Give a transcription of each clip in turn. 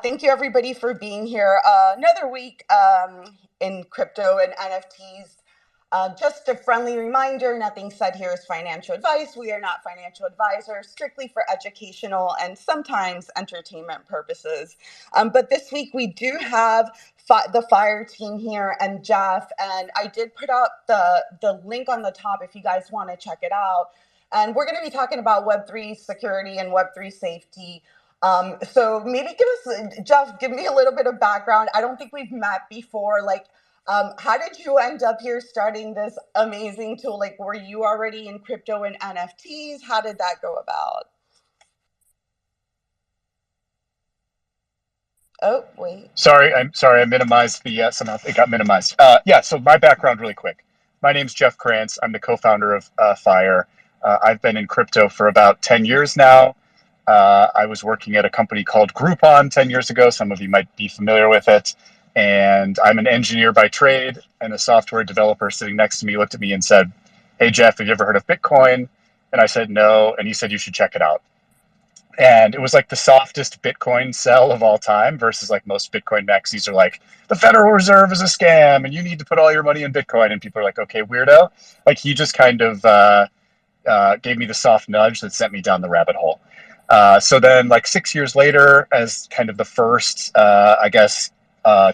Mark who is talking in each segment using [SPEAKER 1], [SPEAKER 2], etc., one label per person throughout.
[SPEAKER 1] thank you everybody for being here. Another week in crypto and NFTs. Just a friendly reminder, nothing said here is financial advice. We are not financial advisors, strictly for educational and sometimes entertainment purposes. But this week we do have the Fire team here and Jeff, and I did put up the link on the top if you guys want to check it out. And we're going to be talking about Web3 security and Web3 safety. So maybe Jeff, give me a little bit of background. I don't think we've met before. How did you end up here starting this amazing tool? Like, were you already in crypto and NFTs? How did that go about? Oh, wait.
[SPEAKER 2] I'm sorry, I minimized somehow it got minimized. So my background really quick. My name's Jeff Krantz. I'm the co-founder of Fire. I've been in crypto for about 10 years now. I was working at a company called Groupon 10 years ago. Some of you might be familiar with it. And I'm an engineer by trade, and a software developer sitting next to me looked at me and said, "Hey, Jeff, have you ever heard of Bitcoin?" And I said, "No." And he said, "You should check it out." And it was like the softest Bitcoin sell of all time versus like most Bitcoin maxis are like, the Federal Reserve is a scam and you need to put all your money in Bitcoin. And people are like, okay, weirdo. Like he just kind of gave me the soft nudge that sent me down the rabbit hole. So then like 6 years later, as kind of the first,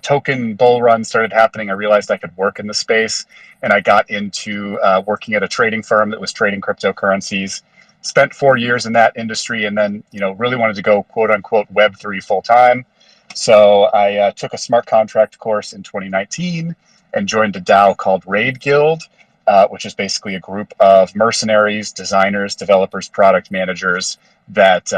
[SPEAKER 2] token bull run started happening, I realized I could work in the space, and I got into working at a trading firm that was trading cryptocurrencies. Spent 4 years in that industry, and then really wanted to go quote unquote Web3 full time. So I took a smart contract course in 2019 and joined a DAO called Raid Guild, which is basically a group of mercenaries, designers, developers, product managers that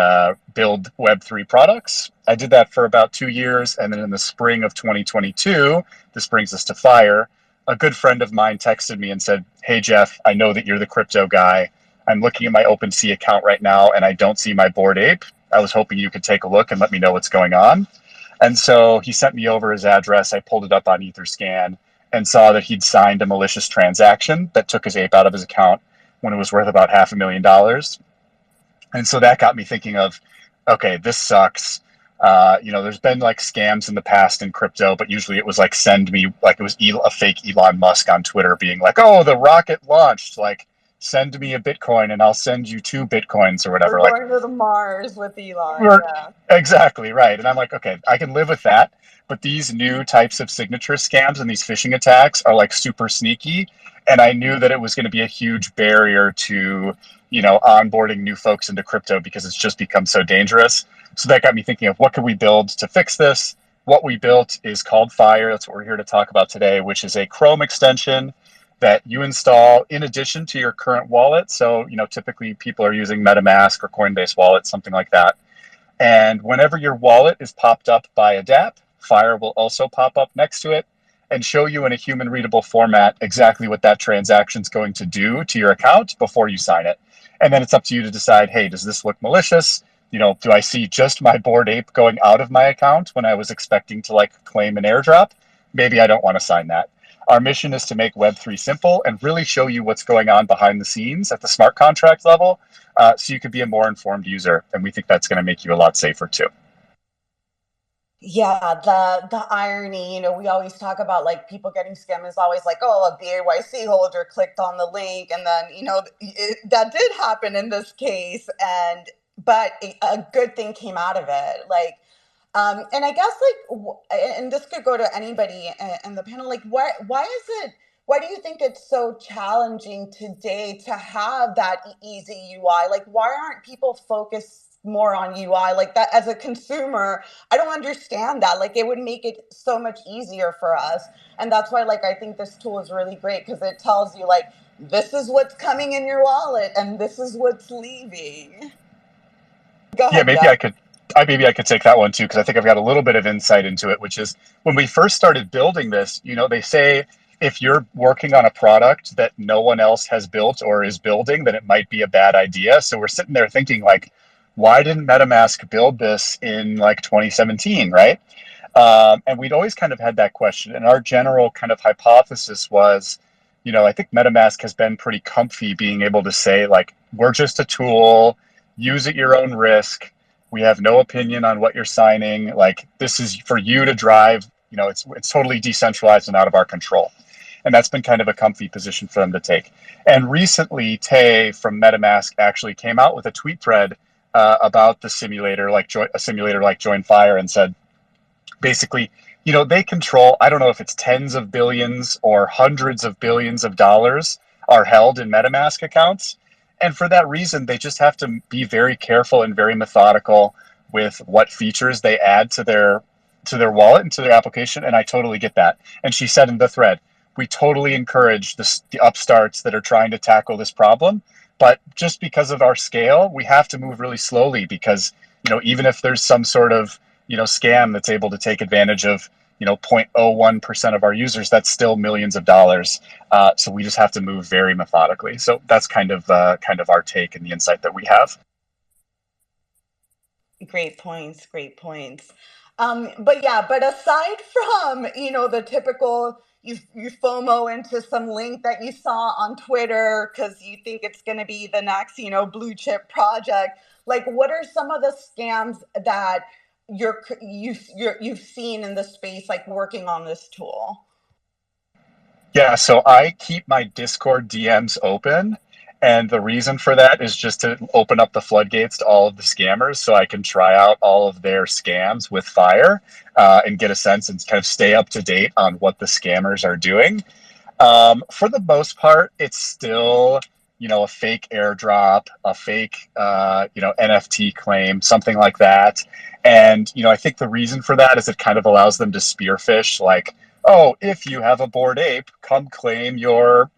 [SPEAKER 2] build Web3 products. I did that for about 2 years. And then in the spring of 2022, this brings us to Fire, a good friend of mine texted me and said, "Hey, Jeff, I know that you're the crypto guy. I'm looking at my OpenSea account right now and I don't see my Bored Ape. I was hoping you could take a look and let me know what's going on." And so he sent me over his address. I pulled it up on Etherscan and saw that he'd signed a malicious transaction that took his ape out of his account when it was worth about $500,000. And so that got me thinking of, okay, this sucks. There's been like scams in the past in crypto, but usually it was like send me, like it was a fake Elon Musk on Twitter being like, "Oh, the rocket launched, like send me a Bitcoin and I'll send you 2 Bitcoins," or
[SPEAKER 1] We're
[SPEAKER 2] whatever. Like,
[SPEAKER 1] going to the Mars with Elon,
[SPEAKER 2] we're
[SPEAKER 1] yeah.
[SPEAKER 2] exactly right. And I'm like, okay, I can live with that. But these new types of signature scams and these phishing attacks are like super sneaky. And I knew that it was going to be a huge barrier to, onboarding new folks into crypto because it's just become so dangerous. So that got me thinking of what could we build to fix this? What we built is called Fire. That's what we're here to talk about today, which is a Chrome extension that you install in addition to your current wallet. So, typically people are using MetaMask or Coinbase wallet, something like that. And whenever your wallet is popped up by a dApp, Fire will also pop up next to it and show you in a human readable format exactly what that transaction is going to do to your account before you sign it. And then it's up to you to decide, hey, does this look malicious? Do I see just my Bored Ape going out of my account when I was expecting to like claim an airdrop? Maybe I don't want to sign that. Our mission is to make Web3 simple and really show you what's going on behind the scenes at the smart contract level, so you could be a more informed user. And we think that's going to make you a lot safer too.
[SPEAKER 1] Yeah, the irony, we always talk about like people getting scammed is always like, oh, a BAYC holder clicked on the link, and then that did happen in this case, but a good thing came out of it. And I guess and this could go to anybody in the panel. Like, why is it? Why do you think it's so challenging today to have that easy UI? Like, why aren't people focused more on UI like that? As a consumer, I don't understand that. Like, it would make it so much easier for us, and that's why I think this tool is really great because it tells you like this is what's coming in your wallet and this is what's leaving. Go
[SPEAKER 2] Yeah,
[SPEAKER 1] ahead, Jeff.
[SPEAKER 2] maybe I could take that one too, because I think I've got a little bit of insight into it, which is when we first started building this, they say if you're working on a product that no one else has built or is building, then it might be a bad idea. So we're sitting there thinking like, why didn't MetaMask build this in like 2017, right? And we'd always kind of had that question. And our general kind of hypothesis was, I think MetaMask has been pretty comfy being able to say like, we're just a tool, use at your own risk. We have no opinion on what you're signing. Like, this is for you to drive. It's totally decentralized and out of our control. And that's been kind of a comfy position for them to take. And recently, Tay from MetaMask actually came out with a tweet thread about the simulator, like a simulator like Join Fire, and said, basically, they control, I don't know if it's tens of billions or hundreds of billions of dollars are held in MetaMask accounts. And for that reason, they just have to be very careful and very methodical with what features they add to their wallet and to their application. And I totally get that. And she said in the thread, we totally encourage the upstarts that are trying to tackle this problem. But just because of our scale, we have to move really slowly because, even if there's some sort of, scam that's able to take advantage of, 0.01% of our users, that's still millions of dollars. So we just have to move very methodically. So that's kind of our take and the insight that we have.
[SPEAKER 1] Great points, great points. But yeah, but aside from, the typical, you FOMO into some link that you saw on Twitter because you think it's going to be the next, blue chip project. Like, what are some of the scams that you've seen in the space, like working on this tool?
[SPEAKER 2] Yeah, so I keep my Discord DMs open. And the reason for that is just to open up the floodgates to all of the scammers so I can try out all of their scams with fire and get a sense and kind of stay up to date on what the scammers are doing. For the most part, it's still, a fake airdrop, a fake, NFT claim, something like that. And, I think the reason for that is it kind of allows them to spearfish, like, oh, if you have a bored ape, come claim your,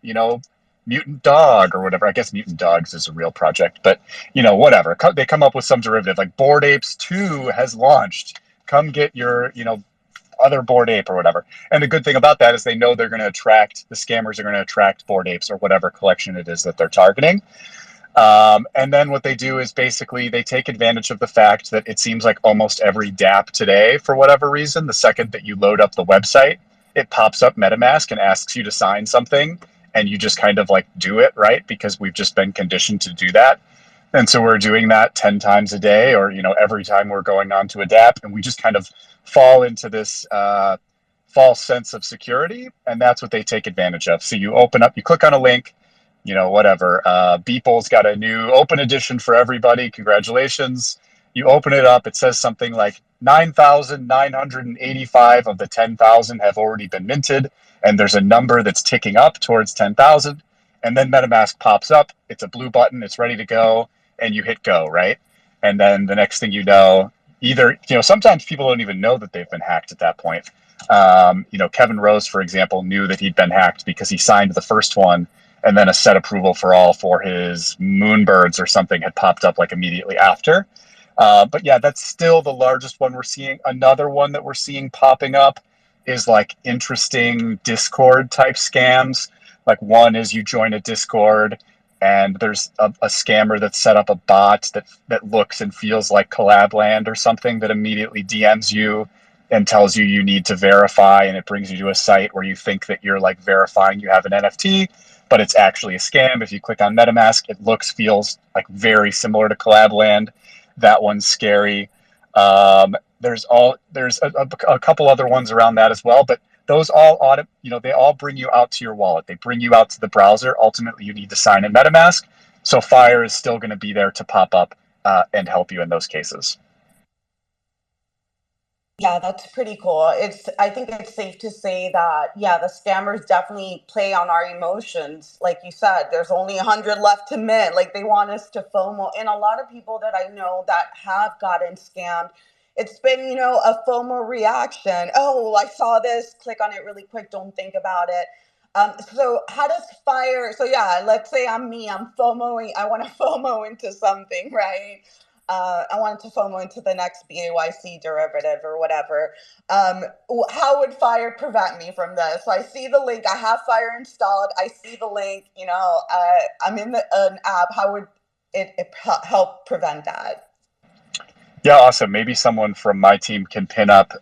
[SPEAKER 2] mutant dog or whatever. I guess mutant dogs is a real project, but, whatever. They come up with some derivative like Bored Apes 2 has launched. Come get your, other bored ape or whatever. And the good thing about that is they know they're going to attract, the scammers are going to attract bored apes or whatever collection it is that they're targeting. And then what they do is basically they take advantage of the fact that it seems like almost every dApp today, for whatever reason, the second that you load up the website, it pops up MetaMask and asks you to sign something. And you just kind of like do it, right? Because we've just been conditioned to do that. And so we're doing that 10 times a day or, every time we're going on to a dApp. And we just kind of fall into this false sense of security. And that's what they take advantage of. So you open up, you click on a link, whatever. Beeple's got a new open edition for everybody. Congratulations. You open it up. It says something like 9,985 of the 10,000 have already been minted. And there's a number that's ticking up towards 10,000. And then MetaMask pops up. It's a blue button. It's ready to go. And you hit go, right? And then the next thing you know, either, sometimes people don't even know that they've been hacked at that point. Kevin Rose, for example, knew that he'd been hacked because he signed the first one and then a set approval for all for his Moonbirds or something had popped up like immediately after. But yeah, that's still the largest one we're seeing. Another one that we're seeing popping up is like interesting Discord type scams. Like one is you join a Discord and there's a scammer that's set up a bot that looks and feels like Collabland or something that immediately DMs you and tells you you need to verify, and it brings you to a site where you think that you're like verifying you have an NFT, but it's actually a scam. If you click on MetaMask, it feels like very similar to Collabland. That one's scary. There's a couple other ones around that as well, but those all they all bring you out to your wallet. They bring you out to the browser. Ultimately, you need to sign in MetaMask. So Fire is still going to be there to pop up and help you in those cases.
[SPEAKER 1] Yeah, that's pretty cool. I think it's safe to say that, yeah, the scammers definitely play on our emotions. Like you said, there's only 100 left to mint. Like they want us to FOMO. And a lot of people that I know that have gotten scammed, it's been, a FOMO reaction. Oh, I saw this, click on it really quick, don't think about it. So how does Fire, so yeah, let's say I'm FOMOing, I want to FOMO into something, right? I wanted to FOMO into the next BAYC derivative or whatever. How would Fire prevent me from this? So I see the link. I have Fire installed. I see the link. I'm in an app. How would it help prevent that?
[SPEAKER 2] Yeah, awesome. Maybe someone from my team can pin up,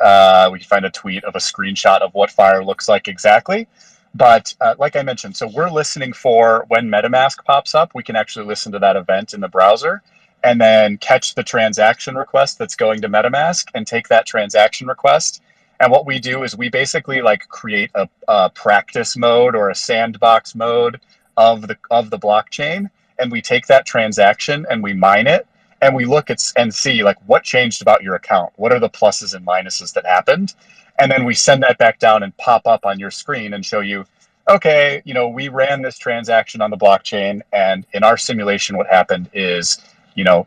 [SPEAKER 2] we can find a tweet of a screenshot of what Fire looks like exactly. But like I mentioned, so we're listening for when MetaMask pops up, we can actually listen to that event in the browser. and then catch the transaction request that's going to MetaMask and take that transaction request. And what we do is we basically like create a practice mode or a sandbox mode of the blockchain, and we take that transaction and we mine it, and we look at and see like what changed about your account, what are the pluses and minuses that happened, and then we send that back down and pop up on your screen and show you, okay, we ran this transaction on the blockchain, and in our simulation what happened is,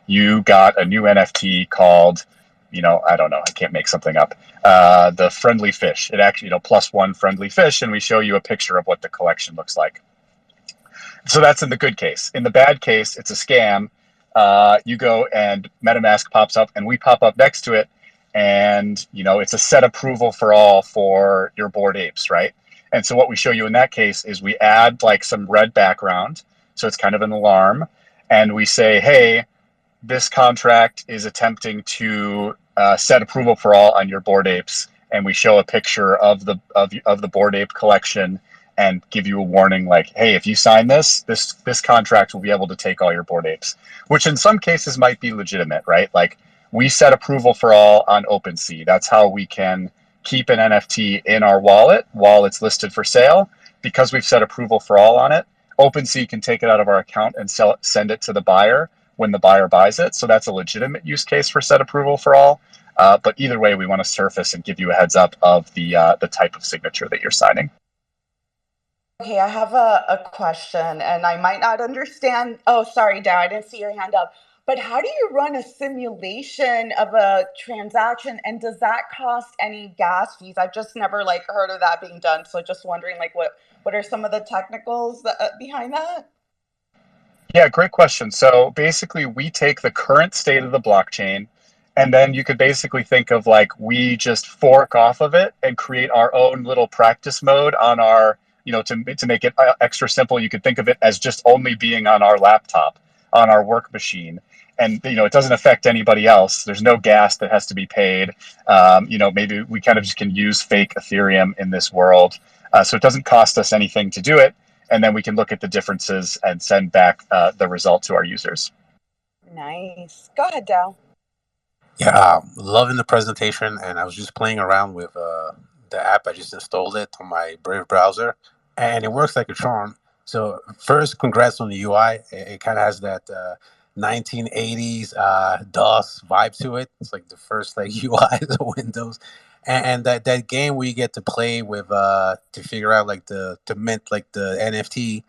[SPEAKER 2] you got a new NFT called, I don't know, I can't make something up, the friendly fish. It actually, plus one friendly fish, and we show you a picture of what the collection looks like. So that's in the good case. In the bad case, it's a scam. You go and MetaMask pops up, and we pop up next to it, and it's a set approval for all for your Bored Apes, right? And so what we show you in that case is we add like some red background, so it's kind of an alarm, and we say, hey, this contract is attempting to set approval for all on your Bored Apes, and we show a picture of the Bored Ape collection and give you a warning like, hey, if you sign this contract will be able to take all your Bored Apes, which in some cases might be legitimate, right? Like we set approval for all on OpenSea. That's how we can keep an NFT in our wallet while it's listed for sale. Because we've set approval for all on it, OpenSea can take it out of our account and send it to the buyer when the buyer buys it. So that's a legitimate use case for set approval for all. But either way, we want to surface and give you a heads up of the type of signature that you're signing.
[SPEAKER 1] Okay, I have a question, and I might not understand. Oh, sorry, Dad, I didn't see your hand up. But how do you run a simulation of a transaction, and does that cost any gas fees? I've just never like heard of that being done. So just wondering, like, what are some of the technicals behind that?
[SPEAKER 2] Yeah, great question. So basically, we take the current state of the blockchain, and then you could basically think of like we just fork off of it and create our own little practice mode on our, to make it extra simple, you could think of it as just only being on our laptop, on our work machine. And, it doesn't affect anybody else. There's no gas that has to be paid. Maybe we kind of just can use fake Ethereum in this world. So it doesn't cost us anything to do it, and then we can look at the differences and send back the result to our users.
[SPEAKER 1] Nice. Go ahead, Dal.
[SPEAKER 3] Yeah, loving the presentation, and I was just playing around with the app. I just installed it on my Brave browser, and it works like a charm. So first, congrats on the UI. It kind of has that 1980s DOS vibe to it. It's like the first like UIs of Windows, and that game where you get to play with to figure out like to mint like the NFT.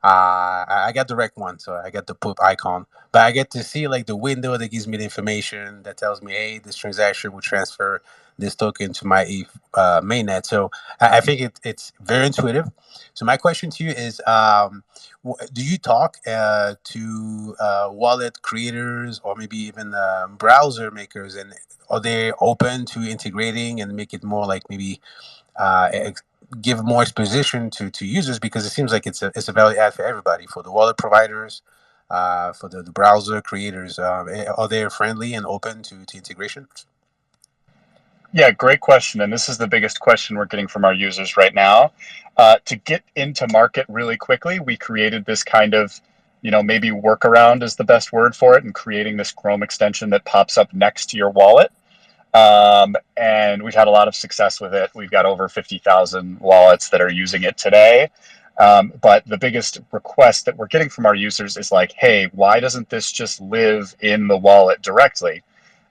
[SPEAKER 3] I got direct one, so I got the poop icon, but I get to see like the window that gives me the information that tells me, hey, this transaction will transfer this token to my mainnet. So I think it's very intuitive. So my question to you is, do you talk to wallet creators or maybe even browser makers, and are they open to integrating and make it more like maybe give more exposition to users, because it seems like it's a value add for everybody, for the wallet providers, for the browser creators. Are they friendly and open to integration?
[SPEAKER 2] Yeah, great question. And this is the biggest question we're getting from our users right now. To get into market really quickly, we created this kind of, maybe workaround is the best word for it, and creating this Chrome extension that pops up next to your wallet. And we've had a lot of success with it. We've got over 50,000 wallets that are using it today. But the biggest request that we're getting from our users is like, hey, why doesn't this just live in the wallet directly?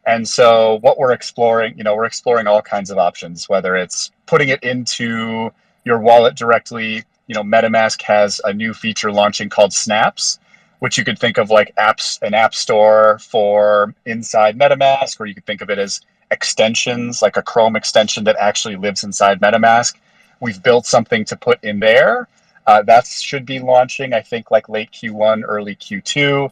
[SPEAKER 2] And so what we're exploring, we're exploring all kinds of options, whether it's putting it into your wallet directly. MetaMask has a new feature launching called Snaps, which you could think of like an app store for inside MetaMask, or you could think of it as extensions, like a Chrome extension that actually lives inside MetaMask. We've built something to put in there. That should be launching, I think, like late Q1, early Q2.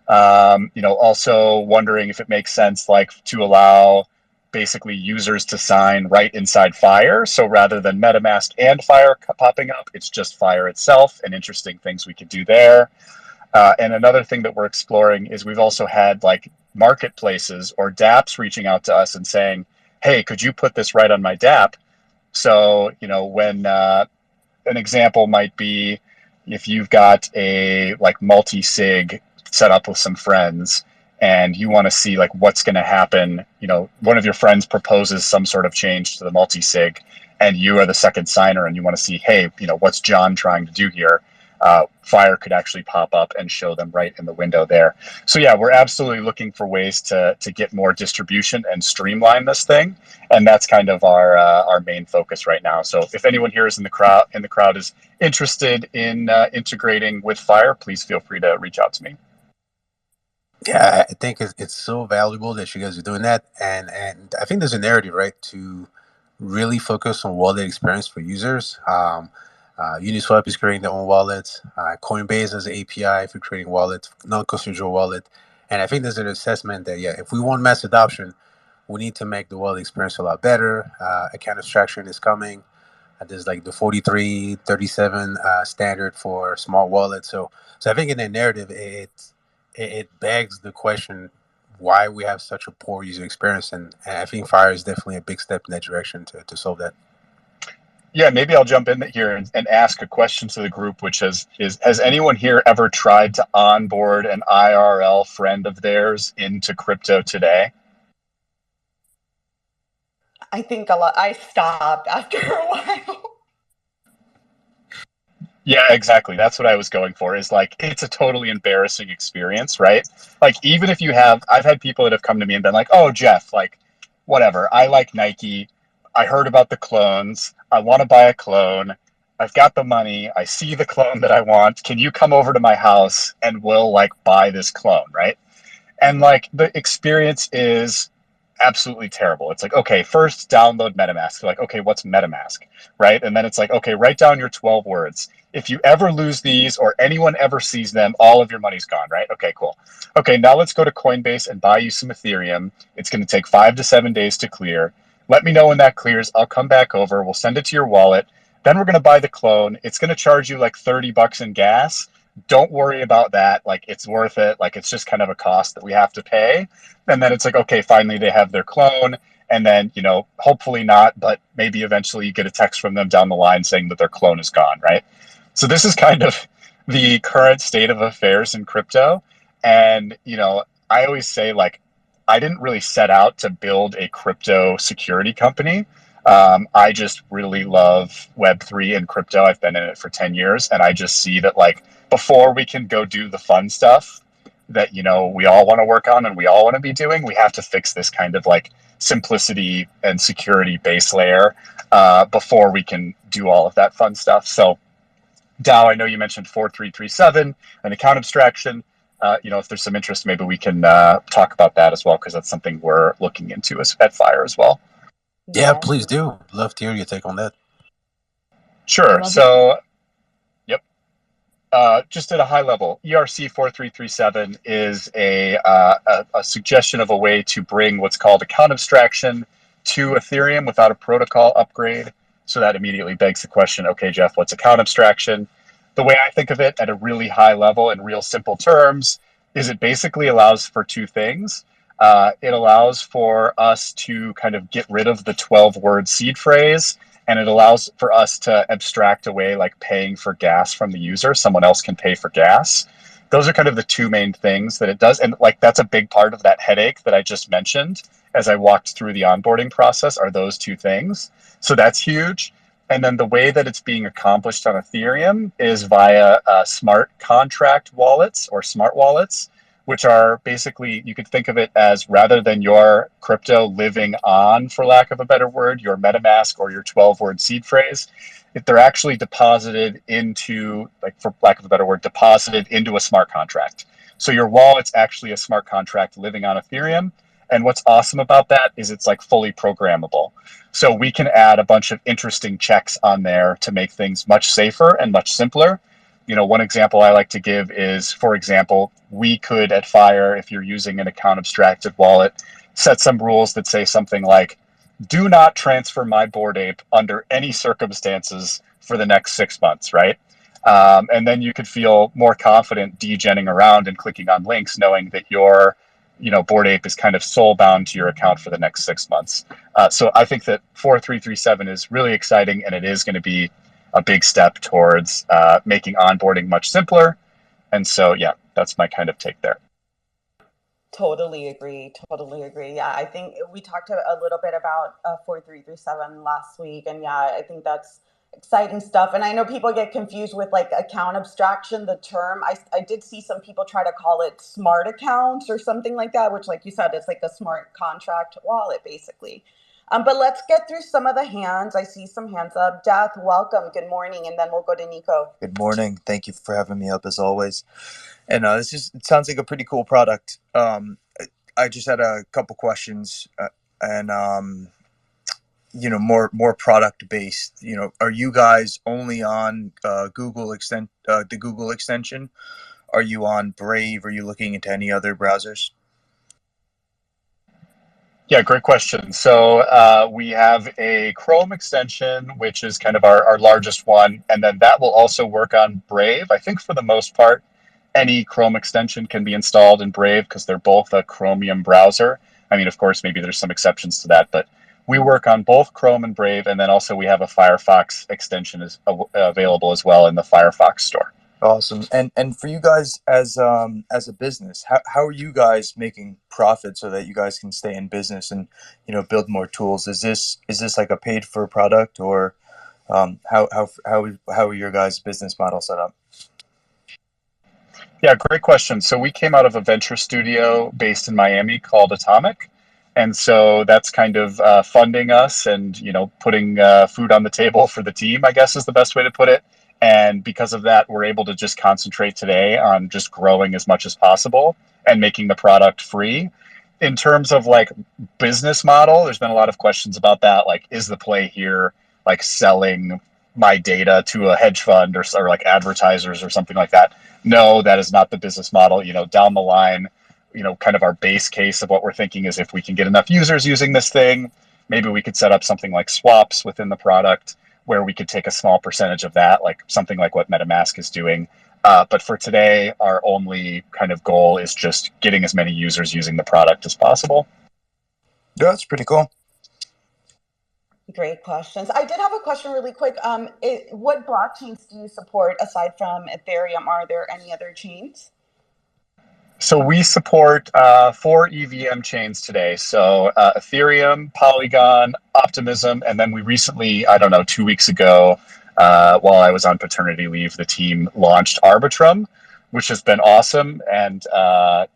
[SPEAKER 2] Also wondering if it makes sense, like to allow basically users to sign right inside Fire. So rather than MetaMask and Fire popping up, it's just Fire itself, and interesting things we could do there. And another thing that we're exploring is we've also had like marketplaces or dApps reaching out to us and saying, hey, could you put this right on my dApp? So, when an example might be if you've got a like multi-sig set up with some friends, and you want to see like what's going to happen. One of your friends proposes some sort of change to the multi-sig, and you are the second signer, and you want to see, hey, what's John trying to do here? Fire could actually pop up and show them right in the window there. So yeah, we're absolutely looking for ways to get more distribution and streamline this thing, and that's kind of our main focus right now. So if anyone here is in the crowd is interested in integrating with Fire, please feel free to reach out to me.
[SPEAKER 3] Yeah, I think it's so valuable that you guys are doing that, and I think there's a narrative, right, to really focus on wallet experience for users. Uniswap is creating their own wallet. Coinbase has an API for creating wallets, non-custodial wallet, and I think there's an assessment that if we want mass adoption, we need to make the wallet experience a lot better. Account abstraction is coming. There's like the 4337 standard for smart wallets. So I think in the narrative, it begs the question why we have such a poor user experience, and I think Fire is definitely a big step in that direction to solve that.
[SPEAKER 2] Yeah, maybe I'll jump in here and ask a question to the group, which has anyone here ever tried to onboard an IRL friend of theirs into crypto today?
[SPEAKER 1] I think a lot. I stopped after a while.
[SPEAKER 2] Yeah, exactly. That's what I was going for, is like, it's a totally embarrassing experience, right? Like, even if I've had people that have come to me and been like, oh, Jeff, like, whatever, I like Nike. I heard about the clones. I want to buy a clone. I've got the money. I see the clone that I want. Can you come over to my house and we'll like buy this clone, right? And like the experience is absolutely terrible. It's like, okay, first download MetaMask. Like, okay, what's MetaMask, right? And then it's like, okay, write down your 12 words. If you ever lose these or anyone ever sees them, all of your money's gone, right? Okay, cool. Okay, now let's go to Coinbase and buy you some Ethereum. It's going to take 5 to 7 days to clear. Let me know when that clears. I'll come back over. We'll send it to your wallet. Then we're going to buy the clone. It's going to charge you like $30 in gas. Don't worry about that. Like, it's worth it. Like, it's just kind of a cost that we have to pay. And then it's like, okay, finally they have their clone. And then, hopefully not, but maybe eventually you get a text from them down the line saying that their clone is gone, right? So this is kind of the current state of affairs in crypto. And, I always say, like, I didn't really set out to build a crypto security company. I just really love Web3 and crypto. I've been in it for 10 years. And I just see that, like, before we can go do the fun stuff that we all want to work on and we all want to be doing, we have to fix this kind of like simplicity and security base layer before we can do all of that fun stuff. So DAO, I know you mentioned 4337 and account abstraction. If there's some interest, maybe we can talk about that as well, because that's something we're looking into at Fire as well.
[SPEAKER 3] Yeah, please do. Love to hear your take on that.
[SPEAKER 2] Sure. So just at a high level, ERC 4337 is a suggestion of a way to bring what's called account abstraction to Ethereum without a protocol upgrade. So that immediately begs the question, okay, Jeff, what's account abstraction? The way I think of it at a really high level in real simple terms is it basically allows for two things. It allows for us to kind of get rid of the 12-word seed phrase, and it allows for us to abstract away like paying for gas from the user. Someone else can pay for gas. Those are kind of the two main things that it does. And like, that's a big part of that headache that I just mentioned as I walked through the onboarding process, are those two things. So that's huge. And then the way that it's being accomplished on Ethereum is via smart contract wallets or smart wallets, which are basically, you could think of it as, rather than your crypto living on, for lack of a better word, your MetaMask or your 12-word seed phrase, they're actually deposited into, like, for lack of a better word, deposited into a smart contract. So your wallet's actually a smart contract living on Ethereum. And what's awesome about that is it's like fully programmable. So we can add a bunch of interesting checks on there to make things much safer and much simpler. One example I like to give is, for example, we could at Fire, if you're using an account abstracted wallet, set some rules that say something like, do not transfer my Bored Ape under any circumstances for the next 6 months, right? And then you could feel more confident degenning around and clicking on links, knowing that your Bored Ape is kind of soul bound to your account for the next 6 months. So I think that 4337 is really exciting, and it is going to be a big step towards making onboarding much simpler. And so, yeah, that's my kind of take there.
[SPEAKER 1] Totally agree. Totally agree. Yeah, I think we talked a little bit about 4337 last week, and yeah, I think that's exciting stuff. And I know people get confused with like account abstraction, the term. I did see some people try to call it smart accounts or something like that, which, like you said, it's like a smart contract wallet, basically. But let's get through some of the hands. I see some hands up. Death, welcome. Good morning, and then we'll go to Nico.
[SPEAKER 4] Good morning. Thank you for having me up as always. And it sounds like a pretty cool product. I just had a couple questions, and more product based. Are you guys only on the Google extension? Are you on Brave? Are you looking into any other browsers?
[SPEAKER 2] Yeah, great question. So we have a Chrome extension, which is kind of our largest one, and then that will also work on Brave. I think for the most part, any Chrome extension can be installed in Brave because they're both a Chromium browser. I mean, of course, maybe there's some exceptions to that, but we work on both Chrome and Brave, and then also we have a Firefox extension available as well in the Firefox store.
[SPEAKER 4] Awesome. And for you guys as a business, how are you guys making profit so that you guys can stay in business and build more tools? Is this like a paid for product, or how are your guys' business model set up?
[SPEAKER 2] Yeah, great question. So we came out of a venture studio based in Miami called Atomic. And so that's kind of funding us and, putting food on the table for the team, I guess is the best way to put it. And because of that, we're able to just concentrate today on just growing as much as possible and making the product free. In terms of like business model, there's been a lot of questions about that. Like, is the play here like selling my data to a hedge fund or like advertisers or something like that? No, that is not the business model. Down the line, kind of our base case of what we're thinking is if we can get enough users using this thing, maybe we could set up something like swaps within the product where we could take a small percentage of that, like something like what MetaMask is doing. But for today, our only kind of goal is just getting as many users using the product as possible.
[SPEAKER 4] Yeah, that's pretty cool.
[SPEAKER 1] Great questions. I did have a question really quick. What blockchains do you support aside from Ethereum? Are there any other chains?
[SPEAKER 2] So we support 4 EVM chains today. So Ethereum, Polygon, Optimism, and then we recently, I don't know, 2 weeks ago, while I was on paternity leave, the team launched Arbitrum, which has been awesome. And I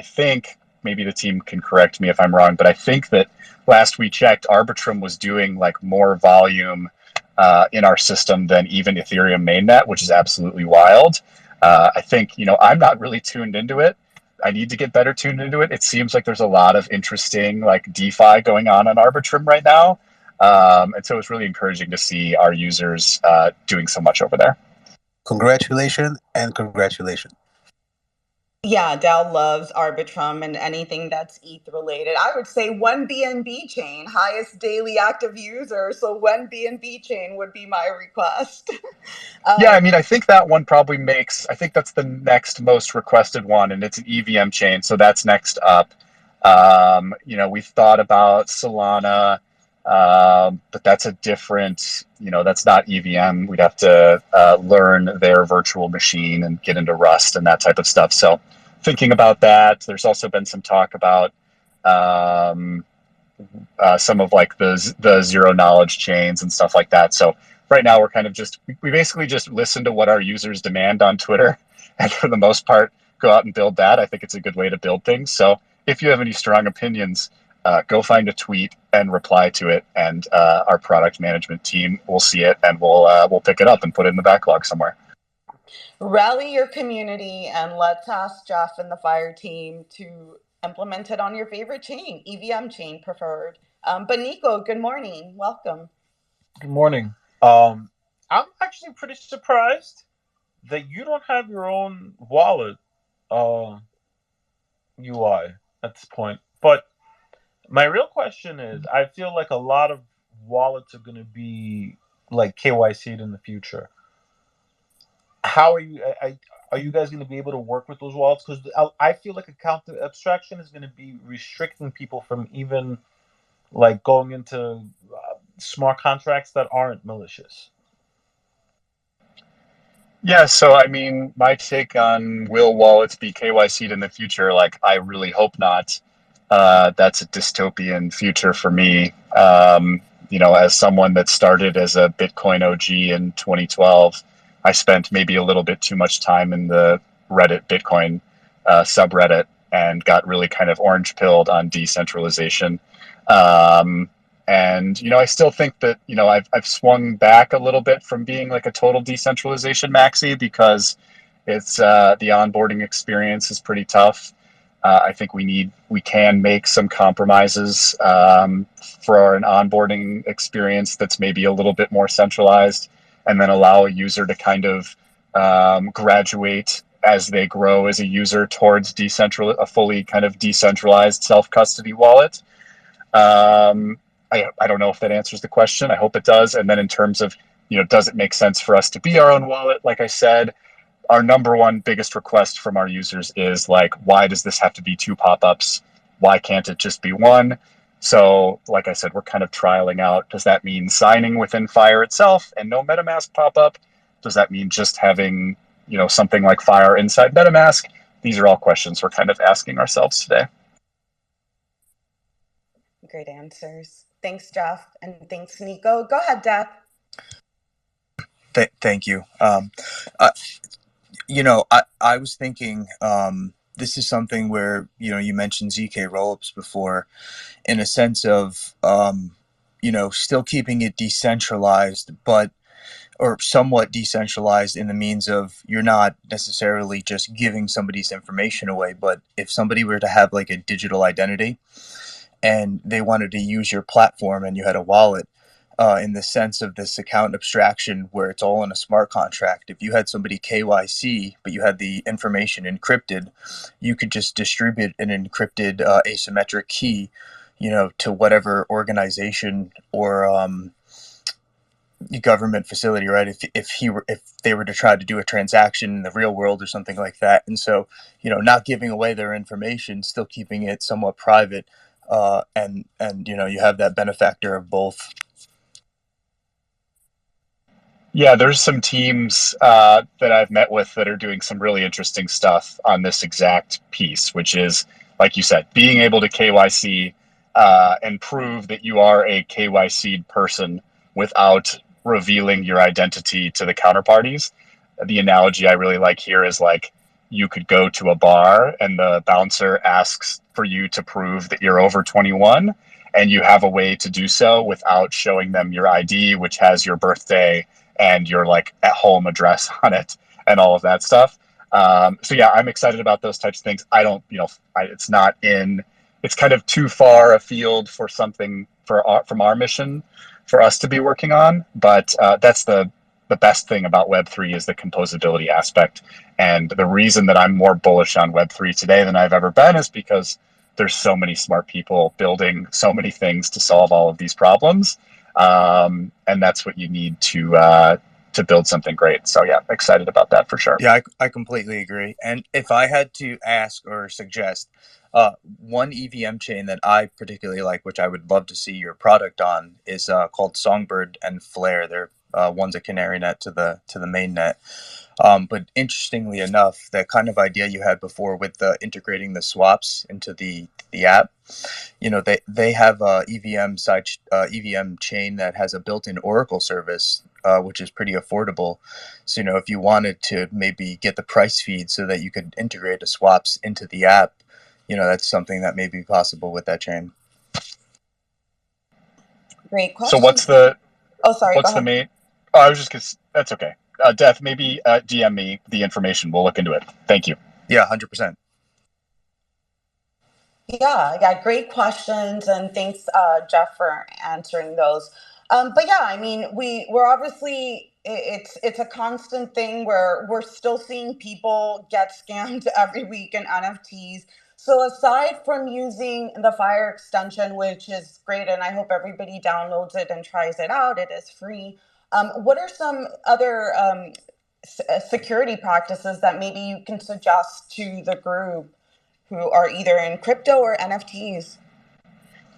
[SPEAKER 2] think maybe the team can correct me if I'm wrong, but I think that last we checked, Arbitrum was doing like more volume in our system than even Ethereum mainnet, which is absolutely wild. I think I'm not really tuned into it. I need to get better tuned into it. It seems like there's a lot of interesting like DeFi going on Arbitrum right now. And so it's really encouraging to see our users doing so much over there.
[SPEAKER 3] Congratulations and congratulations.
[SPEAKER 1] Yeah, Dal loves Arbitrum and anything that's ETH related. I would say one BNB chain, highest daily active user. So one BNB chain would be my request.
[SPEAKER 2] Yeah, I mean, I think that one probably I think that's the next most requested one, and it's an EVM chain, so that's next up. We've thought about Solana, but that's a different, that's not EVM. We'd have to learn their virtual machine and get into Rust and that type of stuff. So thinking about that, there's also been some talk about some of like the zero knowledge chains and stuff like that. So right now we're kind of we basically just listen to what our users demand on Twitter, and for the most part go out and build that. I think it's a good way to build things. So if you have any strong opinions, go find a tweet and reply to it, and our product management team will see it and we'll pick it up and put it in the backlog somewhere.
[SPEAKER 1] Rally your community and let's ask Jeff and the fire team to implement it on your favorite chain, EVM chain preferred. But Nico, good morning. Welcome.
[SPEAKER 5] Good morning. I'm actually pretty surprised that you don't have your own wallet UI at this point. But my real question is, I feel like a lot of wallets are going to be like KYC'd in the future. How are you? Are you guys going to be able to work with those wallets? Because I feel like account abstraction is going to be restricting people from even like going into smart contracts that aren't malicious.
[SPEAKER 2] Yeah, so I mean, my take on will wallets be KYC'd in the future? Like, I really hope not. That's a dystopian future for me. As someone that started as a Bitcoin OG in 2012, I spent maybe a little bit too much time in the Reddit Bitcoin subreddit and got really kind of orange pilled on decentralization. Um, and I still think that I've swung back a little bit from being like a total decentralization maxi because it's the onboarding experience is pretty tough. I think we can make some compromises for an onboarding experience that's maybe a little bit more centralized, and then allow a user to kind of graduate as they grow as a user towards a fully kind of decentralized self custody wallet. Um, I don't know if that answers the question. I hope it does. And then in terms of, does it make sense for us to be our own wallet? Like I said, our number one biggest request from our users is like, why does this have to be two pop-ups? Why can't it just be one? So, like I said, we're kind of trialing out. Does that mean signing within Fire itself and no MetaMask pop-up? Does that mean just having, something like Fire inside MetaMask? These are all questions we're kind of asking ourselves today.
[SPEAKER 1] Great answers. Thanks, Jeff, and thanks, Nico. Go ahead, Jeff.
[SPEAKER 4] Thank you. I was thinking this is something where you mentioned ZK rollups before, in a sense of still keeping it decentralized, or somewhat decentralized in the means of you're not necessarily just giving somebody's information away, but if somebody were to have like a digital identity and they wanted to use your platform and you had a wallet, in the sense of this account abstraction where it's all in a smart contract. If you had somebody KYC, but you had the information encrypted, you could just distribute an encrypted asymmetric key, to whatever organization or government facility, right? If they were to try to do a transaction in the real world or something like that, and so not giving away their information, still keeping it somewhat private, and you have that benefactor of both.
[SPEAKER 2] Yeah, there's some teams that I've met with that are doing some really interesting stuff on this exact piece, which is, like you said, being able to KYC and prove that you are a KYC'd person without revealing your identity to the counterparties. The analogy I really like here is like you could go to a bar and the bouncer asks for you to prove that you're over 21, and you have a way to do so without showing them your ID, which has your birthday and your like at home address on it and all of that stuff. So yeah, I'm excited about those types of things. I don't, it's not in, it's kind of too far afield for something from our mission for us to be working on. But that's the best thing about Web3 is the composability aspect. And the reason that I'm more bullish on Web3 today than I've ever been is because there's so many smart people building so many things to solve all of these problems. And that's what you need to build something great. So yeah, excited about that for sure.
[SPEAKER 4] Yeah, I completely agree. And if I had to ask or suggest one EVM chain that I particularly like, which I would love to see your product on, is called Songbird and Flare. They're one's a canary net to the main net. But interestingly enough, that kind of idea you had before with integrating the swaps into the app, they have a EVM chain that has a built-in Oracle service, which is pretty affordable. So if you wanted to maybe get the price feed so that you could integrate the swaps into the app, that's something that may be possible with that chain.
[SPEAKER 1] Great question.
[SPEAKER 2] So what's the
[SPEAKER 1] go ahead.
[SPEAKER 2] main? Oh, I was just gonna. That's okay. Death, maybe DM me the information. We'll look into it. Thank you.
[SPEAKER 4] Yeah, 100%.
[SPEAKER 1] Yeah, great questions, and thanks, Jeff, for answering those. But yeah, I mean, we're obviously it's a constant thing where we're still seeing people get scammed every week in NFTs. So aside from using the Fire extension, which is great, and I hope everybody downloads it and tries it out, it is free. What are some other security practices that maybe you can suggest to the group who are either in crypto or NFTs?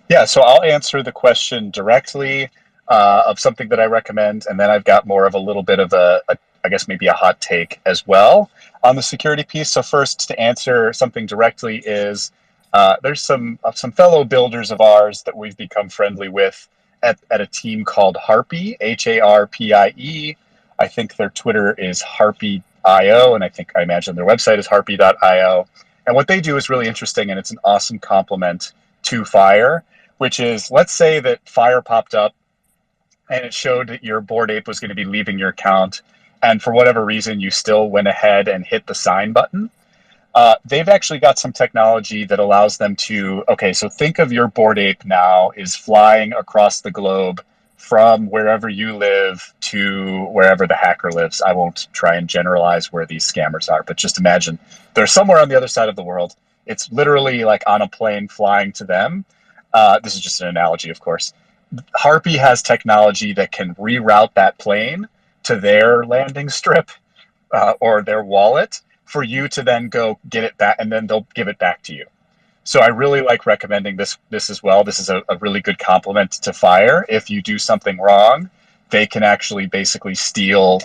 [SPEAKER 2] Yeah, so I'll answer the question directly of something that I recommend, and then I've got more of a little bit of a I guess maybe a hot take as well on the security piece. So first, to answer something directly, is there's some fellow builders of ours that we've become friendly with at a team called Harpie, HARPIE. I think their Twitter is Harpie.io, and I imagine their website is Harpie.io. And what they do is really interesting, and it's an awesome complement to Fire, which is, let's say that Fire popped up and it showed that your Bored Ape was going to be leaving your account, and for whatever reason you still went ahead and hit the sign button. They've actually got some technology that allows them to, okay, so think of your Bored Ape now is flying across the globe from wherever you live to wherever the hacker lives. I won't try and generalize where these scammers are, but just imagine they're somewhere on the other side of the world. It's literally like on a plane flying to them. This is just an analogy, of course. Harpy has technology that can reroute that plane to their landing strip or their wallet for you to then go get it back, and then they'll give it back to you. So I really like recommending this as well. This is a really good complement to Fire. If you do something wrong, they can actually basically steal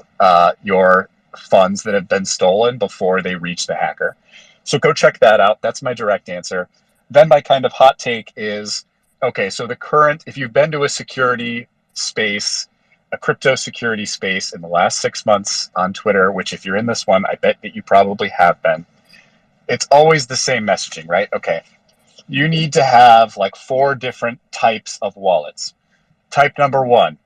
[SPEAKER 2] your funds that have been stolen before they reach the hacker. So go check that out. That's my direct answer. Then my kind of hot take is, okay, so the current, if you've been to a security space, a crypto security space in the last 6 months on Twitter, which if you're in this one, I bet that you probably have been, it's always the same messaging, right? Okay, you need to have like 4 different types of wallets. Type number 1,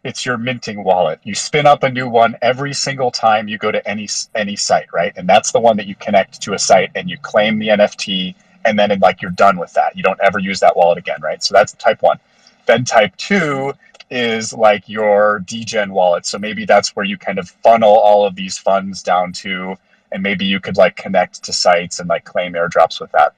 [SPEAKER 2] it's your minting wallet. You spin up a new one every single time you go to any site, right? And that's the one that you connect to a site and you claim the NFT, and then like you're done with that. You don't ever use that wallet again, right? So that's type 1. Then type 2 is like your degen wallet. So maybe that's where you kind of funnel all of these funds down to, and maybe you could like connect to sites and like claim airdrops with that.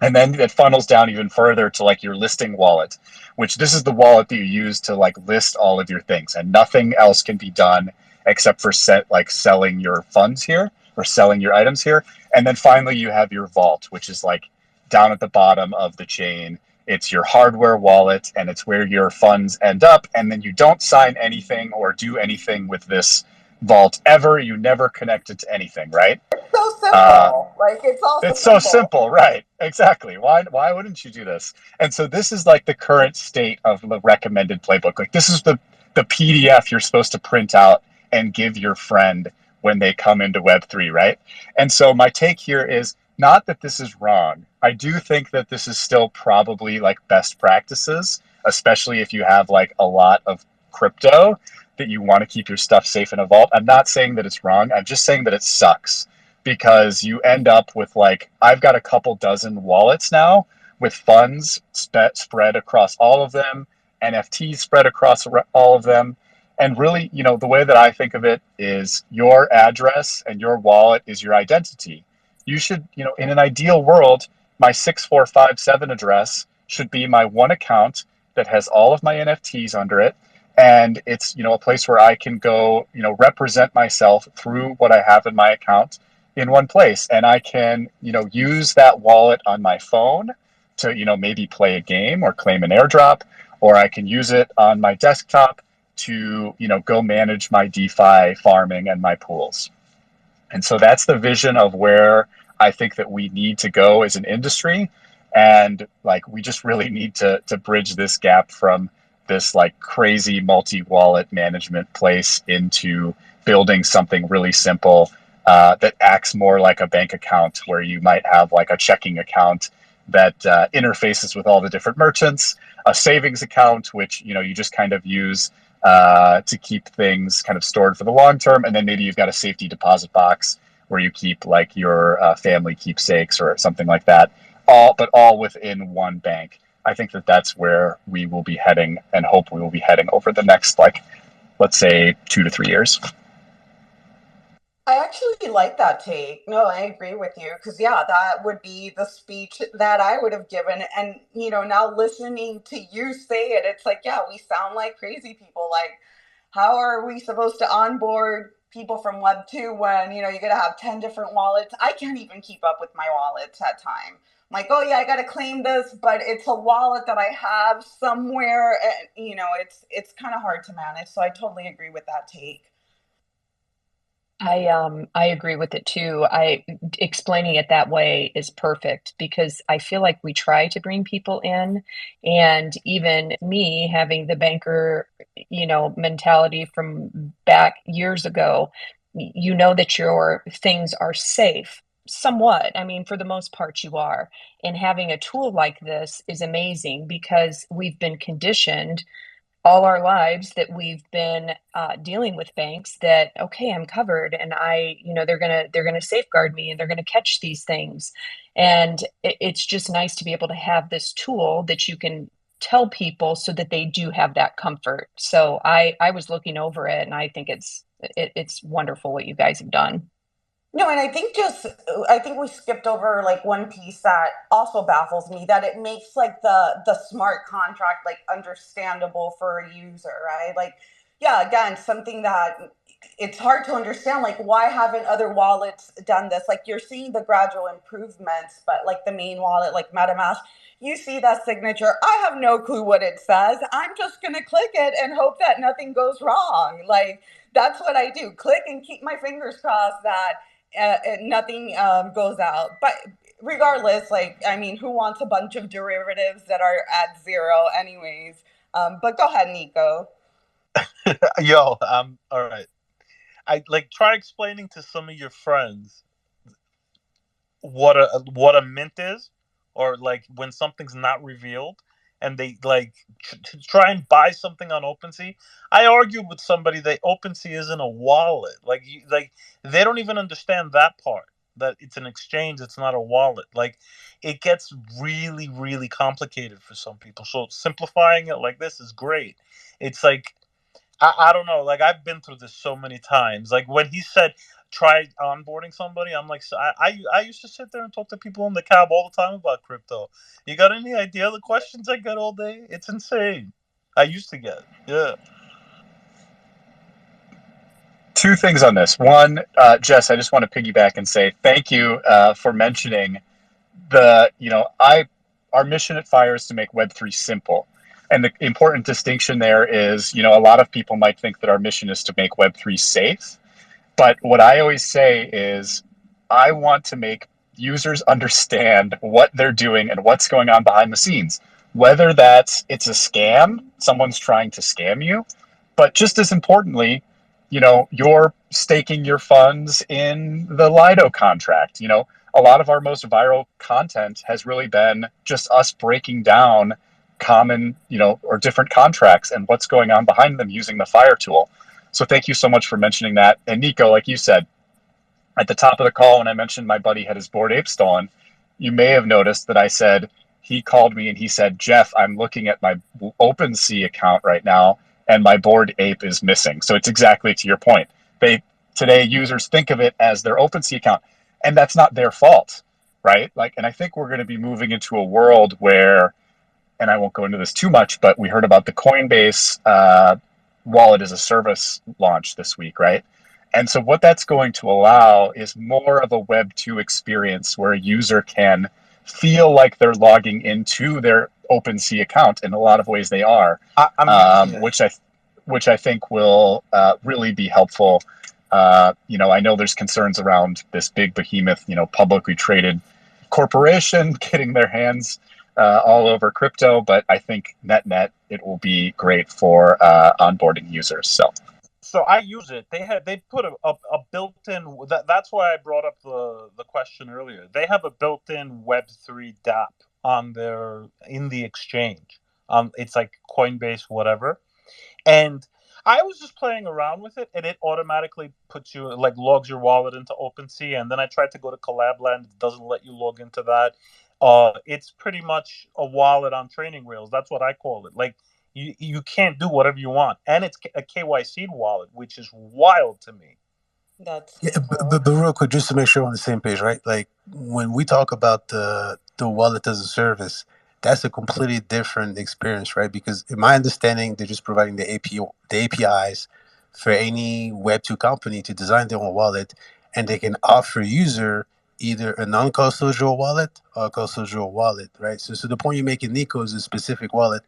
[SPEAKER 2] And then it funnels down even further to like your listing wallet, which this is the wallet that you use to like list all of your things, and nothing else can be done except for like selling your funds here or selling your items here. And then finally you have your vault, which is like down at the bottom of the chain. It's your hardware wallet, and it's where your funds end up. And then you don't sign anything or do anything with this vault ever. You never connect it to anything, right?
[SPEAKER 1] So
[SPEAKER 2] Uh,
[SPEAKER 1] simple. Like it's all so
[SPEAKER 2] it's so
[SPEAKER 1] simple.
[SPEAKER 2] simple, right? Exactly. Why wouldn't you do this? And so this is like the current state of the recommended playbook. Like this is the PDF you're supposed to print out and give your friend when they come into Web3, right? And so my take here is not that this is wrong. I do think that this is still probably like best practices, especially if you have like a lot of crypto that you want to keep your stuff safe in a vault. I'm not saying that it's wrong. I'm just saying that it sucks because you end up with like, I've got a couple dozen wallets now with funds spread across all of them, NFTs spread across all of them. And really, the way that I think of it is your address and your wallet is your identity. You should, in an ideal world, my 6457 address should be my one account that has all of my NFTs under it. And it's, a place where I can go, represent myself through what I have in my account in one place, and I can use that wallet on my phone to maybe play a game or claim an airdrop, or I can use it on my desktop to go manage my DeFi farming and my pools. And so that's the vision of where I think that we need to go as an industry, and like we just really need to bridge this gap from this like crazy multi-wallet management place into building something really simple that acts more like a bank account, where you might have like a checking account that interfaces with all the different merchants, a savings account, which you just kind of use to keep things kind of stored for the long term, and then maybe you've got a safety deposit box where you keep like your family keepsakes or something like that, all within one bank. I think that that's where we will be heading, and hope we will be heading over the next, like, let's say 2 to 3 years.
[SPEAKER 1] I actually like that take. No, I agree with you because yeah, that would be the speech that I would have given. And now listening to you say it, it's like, yeah, we sound like crazy people. Like, how are we supposed to onboard people from Web 2 when you got to have 10 different wallets? I can't even keep up with my wallets at time. I'm like, oh yeah, I got to claim this, but it's a wallet that I have somewhere, and it's kind of hard to manage. So I totally agree with that take.
[SPEAKER 6] I agree with it too. I explaining it that way is perfect because I feel like we try to bring people in, and even me having the banker, mentality from back years ago, you know that your things are safe somewhat. I mean, for the most part you are. And having a tool like this is amazing because we've been conditioned all our lives that we've been dealing with banks that okay, I'm covered, and they're gonna safeguard me, and they're gonna catch these things, and it's just nice to be able to have this tool that you can tell people so that they do have that comfort. So I was looking over it, and I think it's wonderful what you guys have done.
[SPEAKER 1] No, and I think we skipped over like one piece that also baffles me, that it makes like the smart contract like understandable for a user, right? Like, yeah, again, something that it's hard to understand. Like, why haven't other wallets done this? Like, you're seeing the gradual improvements, but like the main wallet, like MetaMask, you see that signature. I have no clue what it says. I'm just gonna click it and hope that nothing goes wrong. Like, that's what I do. Click and keep my fingers crossed that nothing goes out. But regardless, like, I mean, who wants a bunch of derivatives that are at zero, anyways? But go ahead, Nico.
[SPEAKER 5] Yo, all right. I like try explaining to some of your friends what a mint is, or like when something's not revealed, and they like to try and buy something on OpenSea. I argued with somebody that OpenSea isn't a wallet. Like they don't even understand that part, that it's an exchange, it's not a wallet. Like it gets really really complicated for some people. So simplifying it like this is great. It's like I don't know. Like I've been through this so many times. Like when he said try onboarding somebody, I'm like, I used to sit there and talk to people in the cab all the time about crypto. You got any idea the questions I get all day? It's insane. I used to get, yeah.
[SPEAKER 2] Two things on this. One, Jess, I just want to piggyback and say thank you for mentioning our mission at Fire is to make Web3 simple. And the important distinction there is, a lot of people might think that our mission is to make Web3 safe. But what I always say is, I want to make users understand what they're doing and what's going on behind the scenes. Whether it's a scam, someone's trying to scam you, but just as importantly, you're staking your funds in the Lido contract. A lot of our most viral content has really been just us breaking down common, or different contracts and what's going on behind them using the Fire tool. So thank you so much for mentioning that. And Nico, like you said, at the top of the call, when I mentioned my buddy had his Bored Ape stolen, you may have noticed that I said, he called me and he said, Jeff, I'm looking at my OpenSea account right now and my Bored Ape is missing. So it's exactly to your point. Today users think of it as their OpenSea account, and that's not their fault, right? And I think we're going to be moving into a world where, and I won't go into this too much, but we heard about the Coinbase wallet as a service launch this week, right? And so what that's going to allow is more of a Web2 experience where a user can feel like they're logging into their OpenSea account. In a lot of ways they are, which I think will really be helpful. I know there's concerns around this big behemoth, publicly traded corporation getting their hands all over crypto, but I think net it will be great for onboarding users.
[SPEAKER 5] So I use it. They put a built-in that's why I brought up the question earlier. They have a built-in Web3 DApp in the exchange. It's like Coinbase, whatever. And I was just playing around with it, and it automatically puts you like logs your wallet into OpenSea. And then I tried to go to Collabland; it doesn't let you log into that. It's pretty much a wallet on training rails. That's what I call it. Like you can't do whatever you want, and it's a KYC wallet, which is wild to me.
[SPEAKER 1] That's
[SPEAKER 3] Yeah,
[SPEAKER 1] cool.
[SPEAKER 3] but real quick, just to make sure we're on the same page, right? Like when we talk about the wallet as a service, that's a completely different experience, right? Because in my understanding, they're just providing the APIs for any Web2 company to design their own wallet, and they can offer user either a non-custodial wallet or a custodial wallet, right? So the point you're making, Nico, is a specific wallet,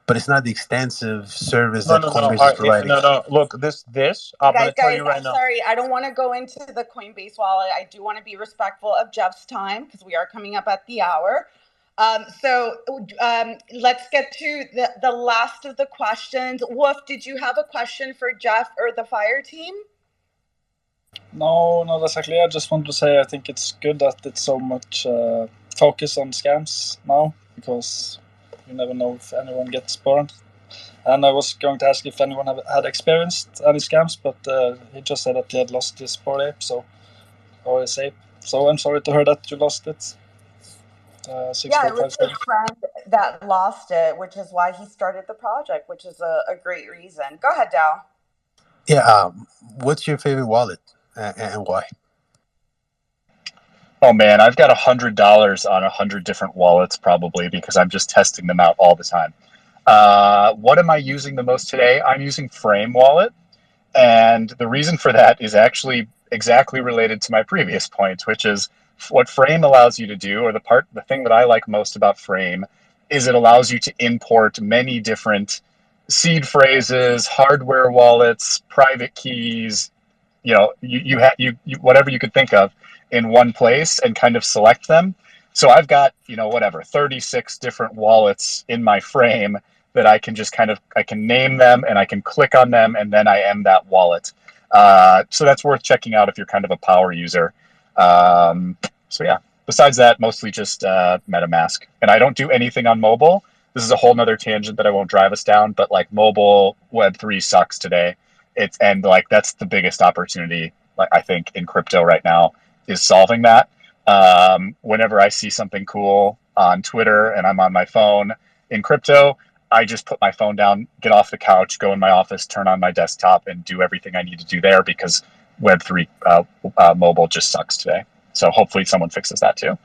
[SPEAKER 3] but it's not the extensive service
[SPEAKER 5] No,
[SPEAKER 3] that
[SPEAKER 5] no, no.
[SPEAKER 3] Coinbase is providing.
[SPEAKER 5] No, no. Look, I'm
[SPEAKER 1] Guys,
[SPEAKER 5] gonna tell
[SPEAKER 1] guys,
[SPEAKER 5] you right
[SPEAKER 1] I'm
[SPEAKER 5] now.
[SPEAKER 1] sorry. I don't want to go into the Coinbase wallet. I do want to be respectful of Jeff's time because we are coming up at the hour. Let's get to the last of the questions. Wolf, did you have a question for Jeff or the fire team?
[SPEAKER 7] No, not exactly. I just want to say I think it's good that it's so much focus on scams now, because you never know if anyone gets burned. And I was going to ask if anyone had experienced any scams, but he just said that he had lost his Bored Ape, or his ape. So I'm sorry to hear that you lost it.
[SPEAKER 1] Yeah, it was his friend that lost it, which is why he started the project, which is a great reason. Go ahead, Dal.
[SPEAKER 3] Yeah. What's your favorite wallet and why?
[SPEAKER 2] Oh man, I've got $100 on 100 different wallets probably because I'm just testing them out all the time. What am I using the most today? I'm using Frame Wallet, and the reason for that is actually exactly related to my previous point, which is what Frame allows you to do, or the thing that I like most about Frame is it allows you to import many different seed phrases, hardware wallets, private keys, you whatever you could think of in one place and kind of select them. So I've got, whatever, 36 different wallets in my Frame that I can just I can name them and I can click on them and then I am that wallet. So that's worth checking out if you're kind of a power user. So yeah, besides that, mostly just MetaMask. And I don't do anything on mobile. This is a whole nother tangent that I won't drive us down, but like mobile Web3 sucks today. That's the biggest opportunity, I think, in crypto right now is solving that. Whenever I see something cool on Twitter and I'm on my phone in crypto, I just put my phone down, get off the couch, go in my office, turn on my desktop, and do everything I need to do there because Web3 mobile just sucks today. So hopefully someone fixes that too.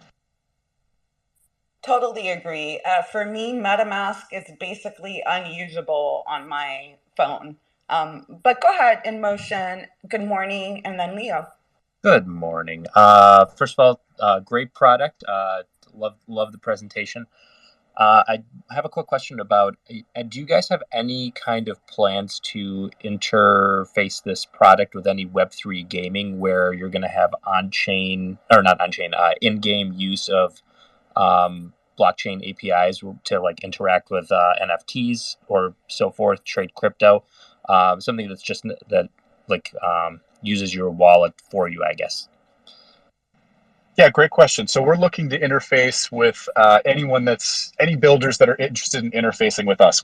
[SPEAKER 1] Totally agree. For me, MetaMask is basically unusable on my phone. But go ahead, In Motion. Good morning, and then Leo.
[SPEAKER 8] Good morning. First of all, great product. Love the presentation. I have a quick question about, do you guys have any kind of plans to interface this product with any Web3 gaming where you're going to have on-chain, or not on-chain, in-game use of blockchain APIs to like interact with NFTs or so forth, trade crypto, something that's just that uses your wallet for you, I guess?
[SPEAKER 2] Yeah, great question. So we're looking to interface with any builders that are interested in interfacing with us.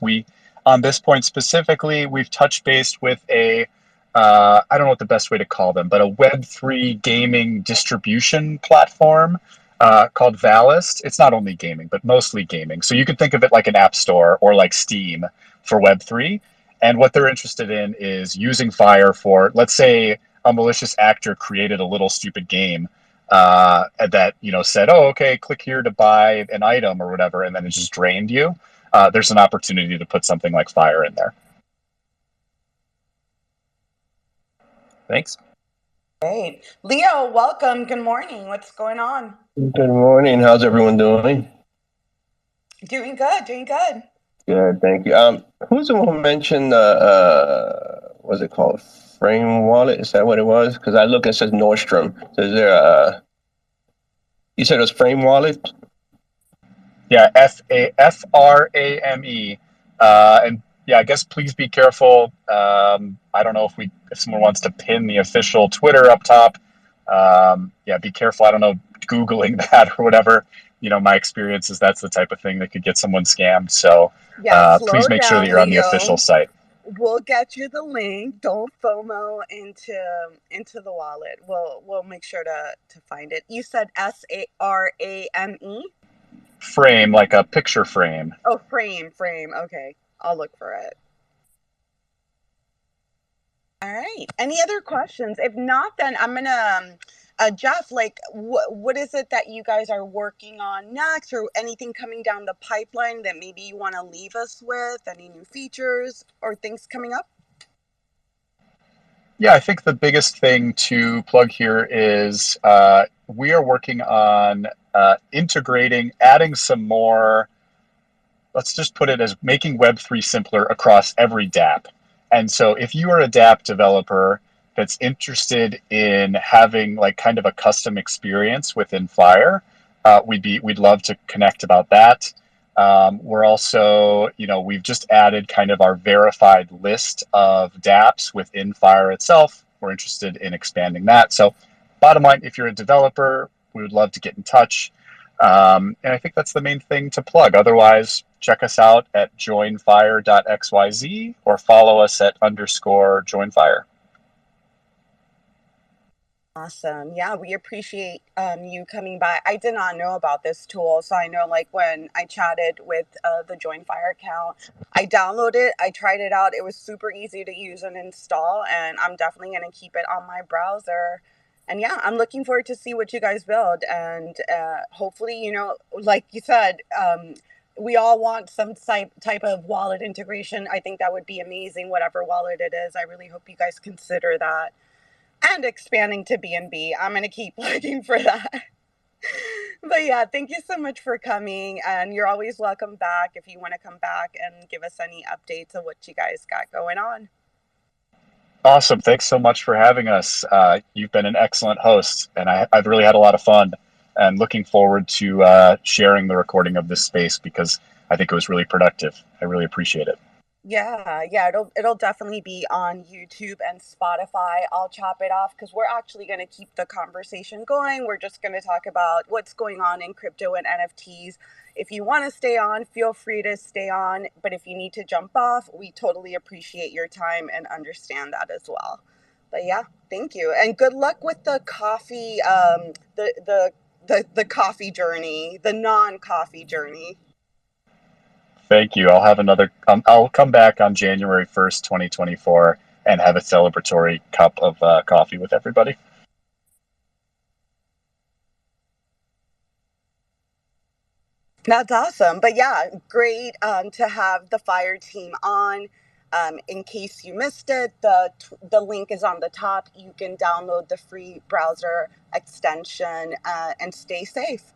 [SPEAKER 2] On this point specifically, we've touch based with I don't know what the best way to call them, but a Web3 gaming distribution platform called Valist. It's not only gaming, but mostly gaming. So you could think of it like an app store or like Steam for Web3. And what they're interested in is using Fire for, let's say, a malicious actor created a little stupid game that said, oh, okay, click here to buy an item or whatever, and then it just drained you. There's an opportunity to put something like Fire in there.
[SPEAKER 8] Thanks.
[SPEAKER 1] Great. Leo, welcome. Good morning. What's going on?
[SPEAKER 9] Good morning. How's everyone doing?
[SPEAKER 1] Doing good. Doing good.
[SPEAKER 9] Good, thank you. Who's the one who mentioned what's it called? Frame wallet? Is that what it was? Because I look, it says Nordstrom. So is there you said it was Frame wallet?
[SPEAKER 2] Yeah, FRAME. And yeah, I guess please be careful. I don't know if someone wants to pin the official Twitter up top. Yeah, be careful. I don't know, Googling that or whatever. My experience is that's the type of thing that could get someone scammed. So please make sure that you're on the official site.
[SPEAKER 1] We'll get you the link. Don't FOMO into the wallet. We'll make sure to find it. You said SARAME?
[SPEAKER 2] Frame, like a picture frame.
[SPEAKER 1] Oh, frame. Okay, I'll look for it. All right. Any other questions? If not, then I'm gonna Jeff, what is it that you guys are working on next, or anything coming down the pipeline that maybe you want to leave us with? Any new features or things coming up?
[SPEAKER 2] Yeah, I think the biggest thing to plug here is we are working on adding some more let's just put it as making Web3 simpler across every dApp. And so if you are a dApp developer that's interested in having like kind of a custom experience within Fire, we'd love to connect about that. We're also, we've just added kind of our verified list of dApps within Fire itself. We're interested in expanding that. So bottom line, if you're a developer, we would love to get in touch. And I think that's the main thing to plug. Otherwise, check us out at joinfire.xyz or follow us at _joinfire.
[SPEAKER 1] Awesome. Yeah, we appreciate you coming by. I did not know about this tool. So I know like when I chatted with the Join Fire account, I downloaded it, I tried it out. It was super easy to use and install, and I'm definitely going to keep it on my browser. And yeah, I'm looking forward to see what you guys build. And hopefully, like you said, we all want some type of wallet integration. I think that would be amazing, whatever wallet it is. I really hope you guys consider that. And expanding to BNB. I'm going to keep looking for that. But yeah, thank you so much for coming. And you're always welcome back if you want to come back and give us any updates of what you guys got going on.
[SPEAKER 2] Awesome. Thanks so much for having us. You've been an excellent host, and I've really had a lot of fun and looking forward to sharing the recording of this space because I think it was really productive. I really appreciate it.
[SPEAKER 1] Yeah, it'll definitely be on YouTube and Spotify. I'll chop it off because we're actually going to keep the conversation going. We're just going to talk about what's going on in crypto and NFTs. If you want to stay on, feel free to stay on. But if you need to jump off, we totally appreciate your time and understand that as well. But yeah, thank you. And good luck with the coffee, the coffee journey, the non-coffee journey.
[SPEAKER 2] Thank you. I'll have another. I'll come back on January 1st, 2024, and have a celebratory cup of coffee with everybody.
[SPEAKER 1] That's awesome. But yeah, great to have the Fire team on. In case you missed it, the link is on the top. You can download the free browser extension and stay safe.